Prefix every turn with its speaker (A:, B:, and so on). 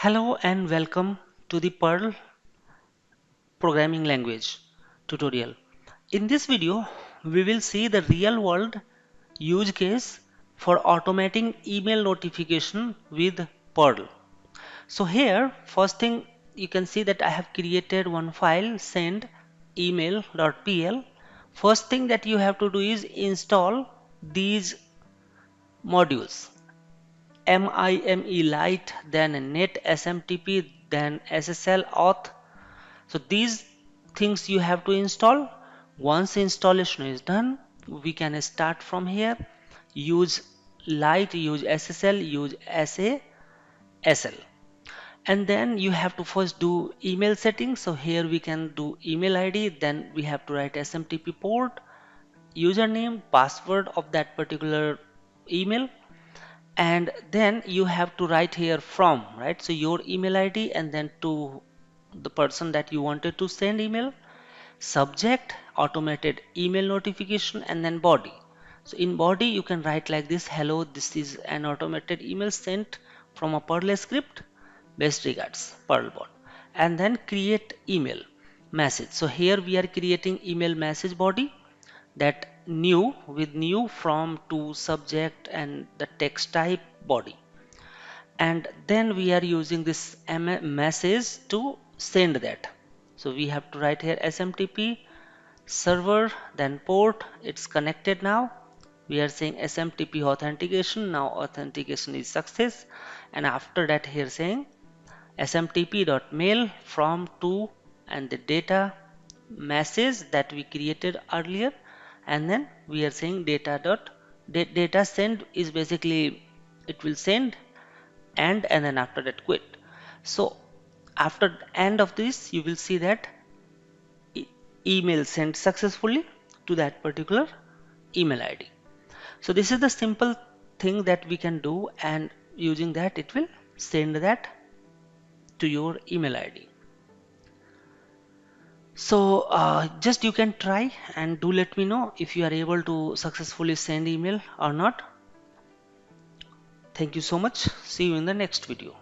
A: Hello and welcome to the Perl programming language tutorial. In this video, we will see the real world use case for automating email notification with Perl. So here, first thing you can see that I have created one file send email.pl. First thing that you have to do is install these modules. MIME Lite, then Net SMTP, then SSL Auth. So these things you have to install. Once installation is done, we can start from here. Use Lite, use SSL, use SASL. And then you have to first do email settings. So here we can do email ID, then we have to write SMTP port, username, password of that particular email, and then you have to write here from, right? So your email ID and then to the person that you wanted to send email, subject, automated email notification, and then body. So in body you can write like this: hello, this is an automated email sent from a Perl script, best regards, Perlbot. And then create email message. So here we are creating email message body, that new with new from to subject and the text type body, and then we are using this message to send that. So we have to write here SMTP server, then port, it's connected now. We are saying SMTP authentication, now authentication is success, and after that here saying smtp.mail from to and the data message that we created earlier, and then we are saying data send is basically it will send, and then after that quit. So after end of this you will see that email sent successfully to that particular email ID. So this is the simple thing that we can do, and using that it will send that to your email ID. So just you can try and do let me know if you are able to successfully send email or not. Thank you so much. See you in the next video.